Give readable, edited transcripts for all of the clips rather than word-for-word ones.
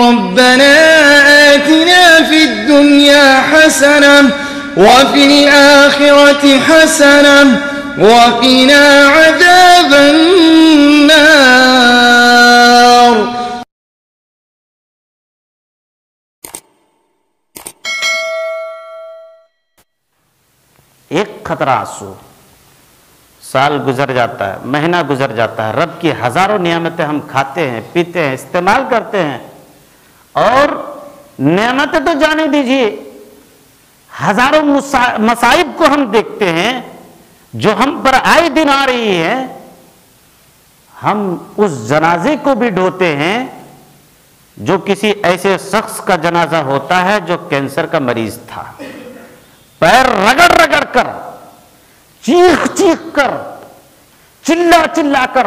ربنا آتنا في الدنيا حسنة وفي الآخرة حسنة وقنا عذاب النار. ایک قطرہ آنسو، سال گزر جاتا ہے، مہینہ گزر جاتا ہے، رب کی ہزاروں نعمتیں ہم کھاتے ہیں، پیتے ہیں، استعمال کرتے ہیں، اور نعمتیں تو جانے دیجئے، ہزاروں مصائب کو ہم دیکھتے ہیں جو ہم پر آئے دن آ رہی ہے. ہم اس جنازے کو بھی ڈھوتے ہیں جو کسی ایسے شخص کا جنازہ ہوتا ہے جو کینسر کا مریض تھا. پیر رگڑ رگڑ کر، چیخ چیخ کر، چلا چلا کر،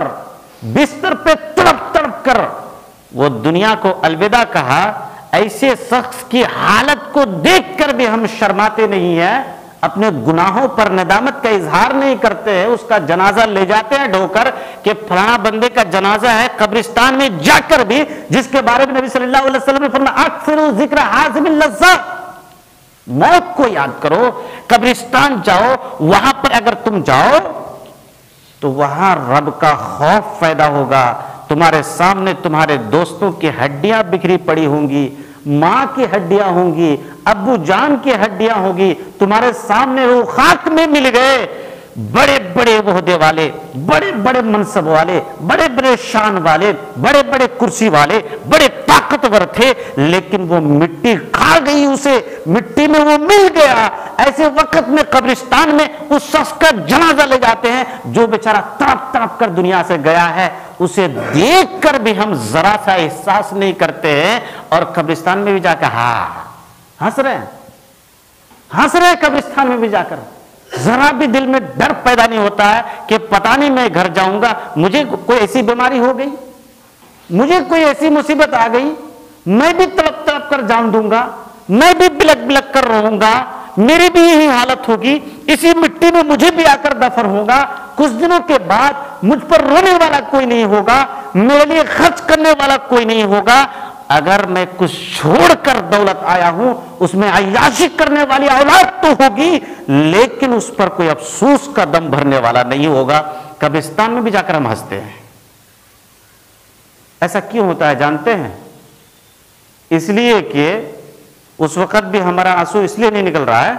بستر پہ تڑپ تڑپ کر وہ دنیا کو الوداع کہا. ایسے شخص کی حالت کو دیکھ کر بھی ہم شرماتے نہیں ہیں، اپنے گناہوں پر ندامت کا اظہار نہیں کرتے ہیں، اس کا جنازہ لے جاتے ہیں ڈھو کر کہ فلاں بندے کا جنازہ ہے. قبرستان میں جا کر بھی جس کے بارے میں نبی صلی اللہ علیہ وسلم نے فرمایا اکثروا ذکر حازم اللذات، موت کو یاد کرو. قبرستان جاؤ، وہاں پر اگر تم جاؤ تو وہاں رب کا خوف پیدا ہوگا. تمہارے سامنے تمہارے دوستوں کی ہڈیاں بکھری پڑی ہوں گی، ماں کی ہڈیاں ہوں گی، ابو جان کی ہڈیاں ہوں گی. تمہارے سامنے وہ خاک میں مل گئے. بڑے بڑے عہدے والے، بڑے بڑے منصب والے، بڑے بڑے شان والے، بڑے بڑے کرسی والے، بڑے طاقتور تھے، لیکن وہ مٹی کھا گئی، اسے مٹی میں وہ مل گیا. ایسے وقت میں قبرستان میں اس شخص کا جنازہ لے جاتے ہیں جو بیچارہ تڑپ تڑپ کر دنیا سے گیا ہے. اسے دیکھ کر بھی ہم ذرا سا احساس نہیں کرتے ہیں، اور قبرستان میں بھی جا کر ہنس رہے ہیں قبرستان میں بھی جا کر. ذرا بھی دل میں ڈر پیدا نہیں ہوتا ہے کہ پتہ نہیں میں گھر جاؤں گا، مجھے کوئی ایسی بیماری ہو گئی، مجھے کوئی ایسی مصیبت آ گئی، میں بھی تڑپ تڑپ کر جان دوں گا، میں بھی بلک بلک کر رہوں گا، میری بھی یہی حالت ہوگی، اسی مٹی میں مجھے بھی آ کر دفن ہوگا. کچھ دنوں کے بعد مجھ پر رونے والا کوئی نہیں ہوگا، میرے لیے خرچ کرنے والا کوئی نہیں ہوگا. اگر میں کچھ چھوڑ کر دولت آیا ہوں، اس میں عیاشی کرنے والی اولاد تو ہوگی، لیکن اس پر کوئی افسوس کا دم بھرنے والا نہیں ہوگا. قبرستان میں بھی جا کر ہم ہنستے ہیں. ایسا کیوں ہوتا ہے جانتے ہیں؟ اس لیے کہ اس وقت بھی ہمارا آنسو اس لیے نہیں نکل رہا ہے،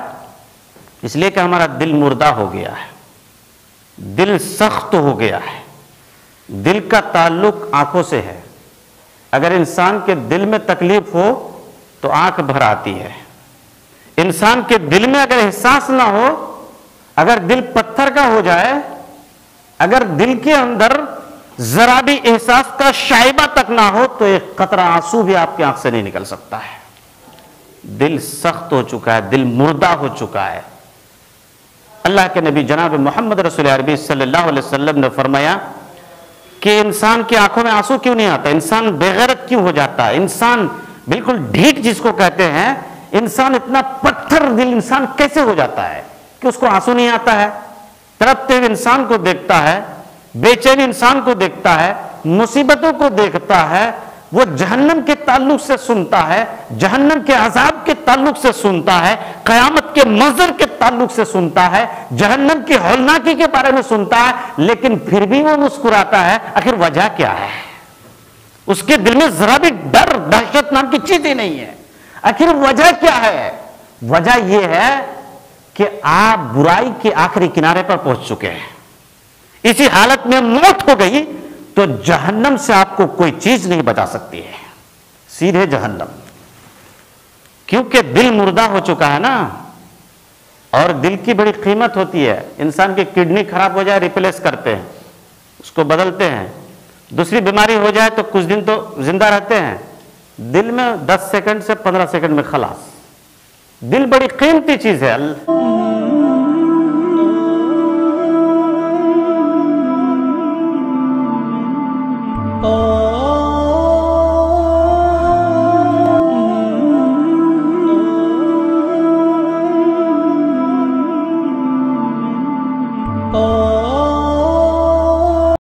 اس لیے کہ ہمارا دل مردہ ہو گیا ہے، دل سخت ہو گیا ہے. دل کا تعلق آنکھوں سے ہے. اگر انسان کے دل میں تکلیف ہو تو آنکھ بھر آتی ہے. انسان کے دل میں اگر احساس نہ ہو، اگر دل پتھر کا ہو جائے، اگر دل کے اندر ذرا بھی احساس کا شائبہ تک نہ ہو تو ایک قطرہ آنسو بھی آپ کی آنکھ سے نہیں نکل سکتا ہے. دل سخت ہو چکا ہے، دل مردہ ہو چکا ہے. اللہ کے نبی جناب محمد رسول عربی صلی اللہ علیہ وسلم نے فرمایا کہ انسان کی آنکھوں میں آنسو کیوں نہیں آتا، انسان بے غیرت کیوں ہو جاتا ہے، انسان بالکل ڈھیٹ جس کو کہتے ہیں، انسان اتنا پتھر دل انسان کیسے ہو جاتا ہے کہ اس کو آنسو نہیں آتا ہے. تڑپتے ہوئے انسان کو دیکھتا ہے، بے چین انسان کو دیکھتا ہے، مصیبتوں کو دیکھتا ہے، وہ جہنم کے تعلق سے سنتا ہے، جہنم کے عذاب کے تعلق سے سنتا ہے، قیامت کے منظر کے تعلق سے سنتا ہے، جہنم کی ہولناکی کے بارے میں سنتا ہے، لیکن پھر بھی وہ مسکراتا ہے. آخر وجہ کیا ہے؟ اس کے دل میں ذرا بھی ڈر دہشت نام کی چیز ہی نہیں ہے. آخر وجہ کیا ہے؟ وجہ یہ ہے کہ آپ برائی کے آخری کنارے پر پہنچ چکے ہیں. اسی حالت میں موت ہو گئی تو جہنم سے آپ کو کوئی چیز نہیں بچا سکتی ہے، سیدھے جہنم. کیونکہ دل مردہ ہو چکا ہے نا، اور دل کی بڑی قیمت ہوتی ہے. انسان کی کڈنی خراب ہو جائے ریپلیس کرتے ہیں، اس کو بدلتے ہیں. دوسری بیماری ہو جائے تو کچھ دن تو زندہ رہتے ہیں. دل میں 10 سیکنڈ سے 15 سیکنڈ میں خلاص. دل بڑی قیمتی چیز ہے. اللہ